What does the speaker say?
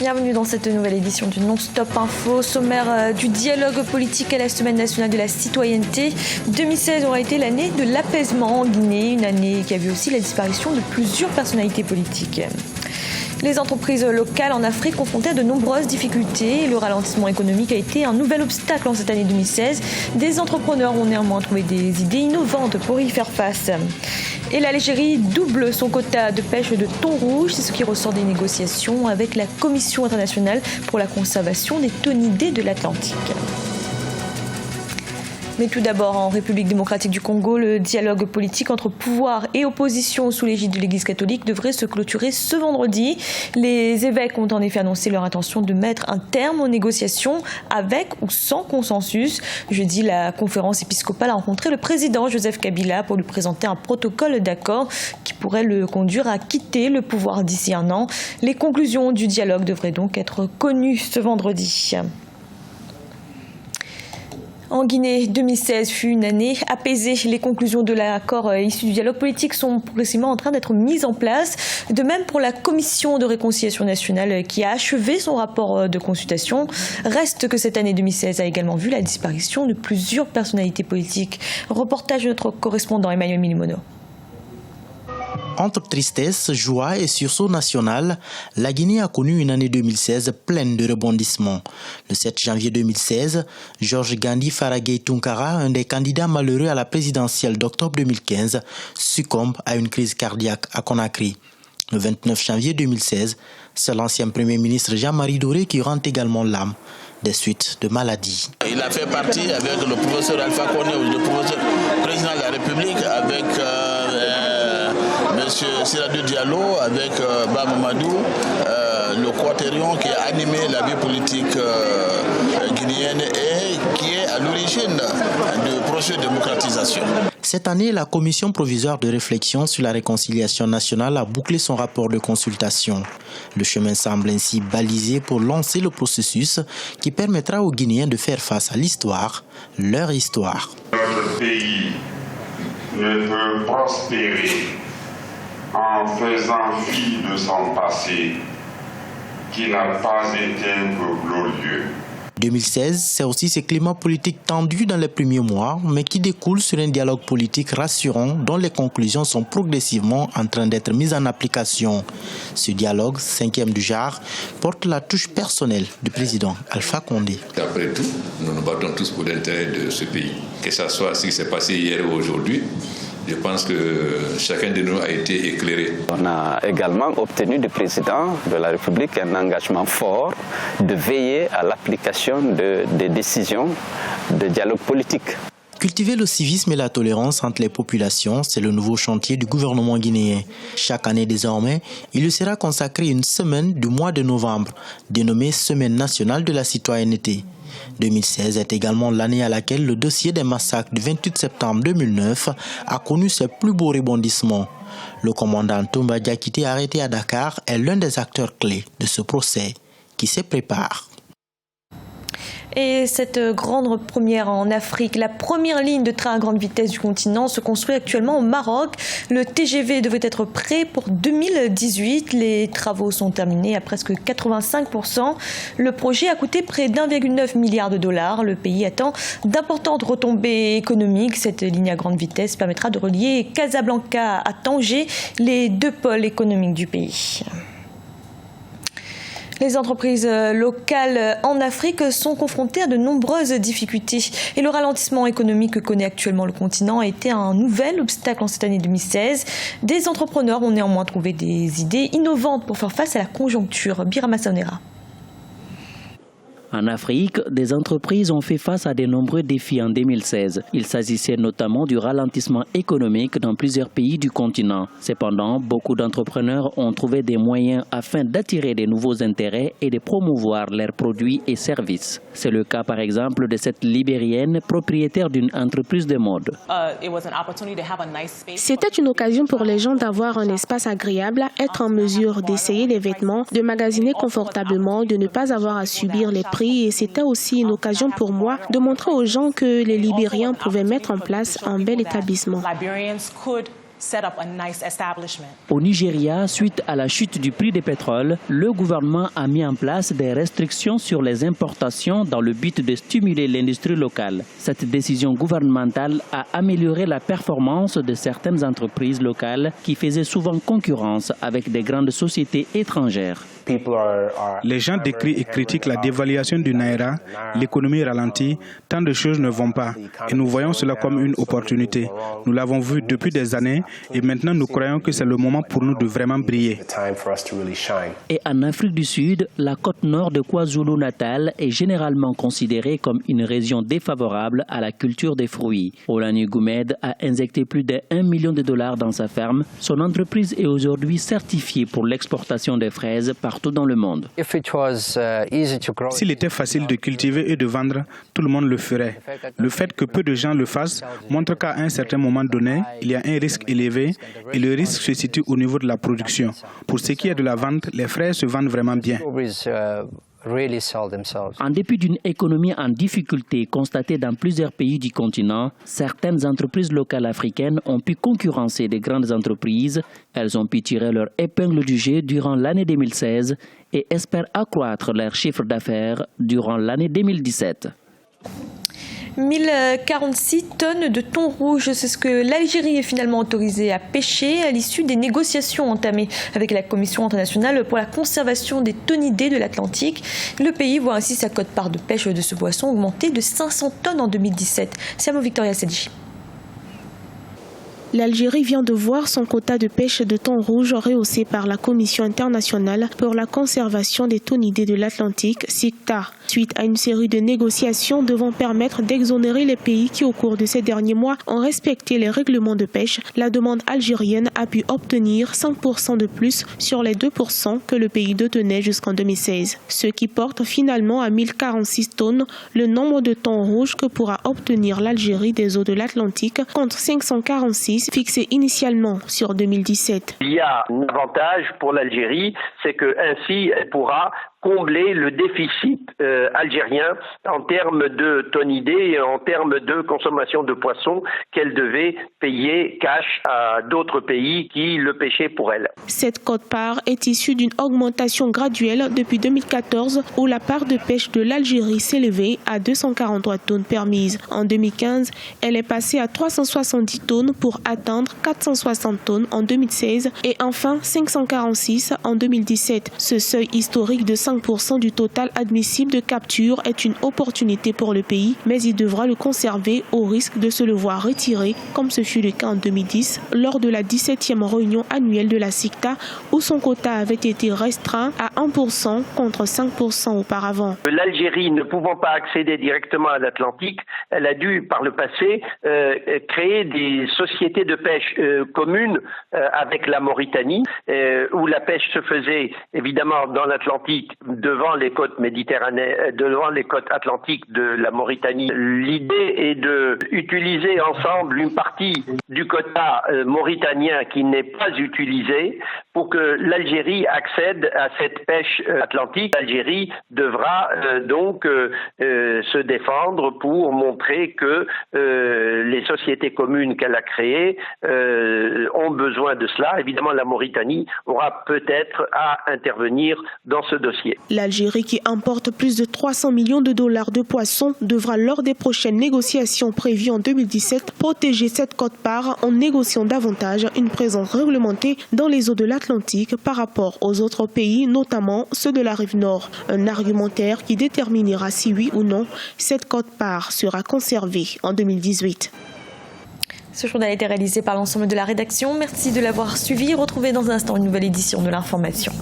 Bienvenue dans cette nouvelle édition du Non-Stop Info. Sommaire du dialogue politique à la Semaine nationale de la citoyenneté. 2016 aura été l'année de l'apaisement en Guinée, une année qui a vu aussi la disparition de plusieurs personnalités politiques. Les entreprises locales en Afrique confrontées à de nombreuses difficultés. Le ralentissement économique a été un nouvel obstacle en cette année 2016. Des entrepreneurs ont néanmoins trouvé des idées innovantes pour y faire face. Et l'Algérie double son quota de pêche de thon rouge. C'est ce qui ressort des négociations avec la Commission internationale pour la conservation des thonidés de l'Atlantique. Mais tout d'abord, en République démocratique du Congo, le dialogue politique entre pouvoir et opposition sous l'égide de l'Église catholique devrait se clôturer ce vendredi. Les évêques ont en effet annoncé leur intention de mettre un terme aux négociations avec ou sans consensus. Jeudi, la conférence épiscopale a rencontré le président Joseph Kabila pour lui présenter un protocole d'accord qui pourrait le conduire à quitter le pouvoir d'ici un an. Les conclusions du dialogue devraient donc être connues ce vendredi. En Guinée, 2016 fut une année apaisée. Les conclusions de l'accord issu du dialogue politique sont progressivement en train d'être mises en place. De même pour la Commission de réconciliation nationale qui a achevé son rapport de consultation. Reste que cette année 2016 a également vu la disparition de plusieurs personnalités politiques. Reportage de notre correspondant Emmanuel Milimono. Entre tristesse, joie et sursaut national, la Guinée a connu une année 2016 pleine de rebondissements. Le 7 janvier 2016, Georges Gandhi Faragay Tunkara, un des candidats malheureux à la présidentielle d'octobre 2015, succombe à une crise cardiaque à Conakry. Le 29 janvier 2016, c'est l'ancien Premier ministre Jean-Marie Doré qui rend également l'âme des suites de maladies. Il a fait partie avec le professeur Alpha Condé, le professeur président de la République, avec M. Siradou Diallo, avec Ba Mamadou, le quatrion qui a animé la vie politique guinéenne et qui est à l'origine du projet de démocratisation. Cette année, la commission provisoire de réflexion sur la réconciliation nationale a bouclé son rapport de consultation. Le chemin semble ainsi balisé pour lancer le processus qui permettra aux Guinéens de faire face à l'histoire, leur histoire. Notre pays ne peut prospérer en faisant fi de son passé qui n'a pas été un peu glorieux. 2016, c'est aussi ce climat politique tendu dans les premiers mois, mais qui découle sur un dialogue politique rassurant dont les conclusions sont progressivement en train d'être mises en application. Ce dialogue, 5e du genre, porte la touche personnelle du président Alpha Condé. Après tout, nous nous battons tous pour l'intérêt de ce pays. Que ce soit ce qui s'est passé hier ou aujourd'hui, je pense que chacun de nous a été éclairé. On a également obtenu du président de la République un engagement fort de veiller à l'application des décisions de dialogue politique. Cultiver le civisme et la tolérance entre les populations, c'est le nouveau chantier du gouvernement guinéen. Chaque année désormais, il lui sera consacré une semaine du mois de novembre, dénommée Semaine nationale de la citoyenneté. 2016 est également l'année à laquelle le dossier des massacres du 28 septembre 2009 a connu ses plus beaux rebondissements. Le commandant Toumba Diakité, arrêté à Dakar, est l'un des acteurs clés de ce procès qui se prépare. Et cette grande première en Afrique, la première ligne de train à grande vitesse du continent se construit actuellement au Maroc. Le TGV devait être prêt pour 2018. Les travaux sont terminés à presque 85%. Le projet a coûté près d'1,9 milliard de dollars. Le pays attend d'importantes retombées économiques. Cette ligne à grande vitesse permettra de relier Casablanca à Tanger, les deux pôles économiques du pays. Les entreprises locales en Afrique sont confrontées à de nombreuses difficultés et le ralentissement économique que connaît actuellement le continent a été un nouvel obstacle en cette année 2016. Des entrepreneurs ont néanmoins trouvé des idées innovantes pour faire face à la conjoncture. Birama Sonera. En Afrique, des entreprises ont fait face à de nombreux défis en 2016. Il s'agissait notamment du ralentissement économique dans plusieurs pays du continent. Cependant, beaucoup d'entrepreneurs ont trouvé des moyens afin d'attirer de nouveaux intérêts et de promouvoir leurs produits et services. C'est le cas par exemple de cette Libérienne propriétaire d'une entreprise de mode. C'était une occasion pour les gens d'avoir un espace agréable, être en mesure d'essayer les vêtements, de magasiner confortablement, de ne pas avoir à subir les prix. Et c'était aussi une occasion pour moi de montrer aux gens que les Libériens pouvaient mettre en place un bel établissement. Au Nigeria, suite à la chute du prix du pétrole, le gouvernement a mis en place des restrictions sur les importations dans le but de stimuler l'industrie locale. Cette décision gouvernementale a amélioré la performance de certaines entreprises locales qui faisaient souvent concurrence avec des grandes sociétés étrangères. Les gens décrient et critiquent la dévaluation du Naira, l'économie ralentie, tant de choses ne vont pas. Et nous voyons cela comme une opportunité. Nous l'avons vu depuis des années et maintenant nous croyons que c'est le moment pour nous de vraiment briller. Et en Afrique du Sud, la côte nord de KwaZulu-Natal est généralement considérée comme une région défavorable à la culture des fruits. Olani Goumed a injecté plus de $1 million dans sa ferme. Son entreprise est aujourd'hui certifiée pour l'exportation des fraises partout dans le monde. S'il était facile de cultiver et de vendre, tout le monde le ferait. Le fait que peu de gens le fassent montre qu'à un certain moment donné, il y a un risque élevé et le risque se situe au niveau de la production. Pour ce qui est de la vente, les fraises se vendent vraiment bien. En dépit d'une économie en difficulté constatée dans plusieurs pays du continent, certaines entreprises locales africaines ont pu concurrencer des grandes entreprises. Elles ont pu tirer leur épingle du jeu durant l'année 2016 et espèrent accroître leur chiffre d'affaires durant l'année 2017. 1046 tonnes de thon rouge, c'est ce que l'Algérie est finalement autorisée à pêcher à l'issue des négociations entamées avec la Commission internationale pour la conservation des thonidés de l'Atlantique. Le pays voit ainsi sa quote-part de pêche de ce poisson augmenter de 500 tonnes en 2017. Siamo Victoria Sedji. L'Algérie vient de voir son quota de pêche de thon rouge rehaussé par la Commission internationale pour la conservation des thonidés de l'Atlantique, CICTA, suite à une série de négociations devant permettre d'exonérer les pays qui, au cours de ces derniers mois, ont respecté les règlements de pêche. La demande algérienne a pu obtenir 5% de plus sur les 2% que le pays détenait jusqu'en 2016, ce qui porte finalement à 1046 tonnes le nombre de thon rouge que pourra obtenir l'Algérie des eaux de l'Atlantique contre 546 fixé initialement sur 2017. Il y a un avantage pour l'Algérie, c'est que ainsi elle pourra combler le déficit algérien en termes de thonidés et en termes de consommation de poissons qu'elle devait payer cash à d'autres pays qui le pêchaient pour elle. Cette quote-part est issue d'une augmentation graduelle depuis 2014 où la part de pêche de l'Algérie s'élevait à 243 tonnes permises. En 2015, elle est passée à 370 tonnes pour atteindre 460 tonnes en 2016 et enfin 546 en 2017. Ce seuil historique de 5% du total admissible de capture est une opportunité pour le pays, mais il devra le conserver au risque de se le voir retiré, comme ce fut le cas en 2010, lors de la 17e réunion annuelle de la CICTA, où son quota avait été restreint à 1% contre 5% auparavant. L'Algérie ne pouvant pas accéder directement à l'Atlantique, elle a dû, par le passé, créer des sociétés de pêche communes avec la Mauritanie, où la pêche se faisait évidemment dans l'Atlantique, devant les côtes méditerranéennes, devant les côtes atlantiques de la Mauritanie. L'idée est de utiliser ensemble une partie du quota mauritanien qui n'est pas utilisé pour que l'Algérie accède à cette pêche atlantique. L'Algérie devra donc se défendre pour montrer que les sociétés communes qu'elle a créées ont besoin de cela. Évidemment, la Mauritanie aura peut-être à intervenir dans ce dossier. L'Algérie, qui importe plus de 300 millions de dollars de poissons, devra lors des prochaines négociations prévues en 2017 protéger cette quote-part en négociant davantage une présence réglementée dans les eaux de l'Atlantique par rapport aux autres pays, notamment ceux de la rive nord. Un argumentaire qui déterminera si oui ou non cette quote-part sera conservée en 2018. Ce journal a été réalisé par l'ensemble de la rédaction. Merci de l'avoir suivi. Retrouvez dans un instant une nouvelle édition de l'information.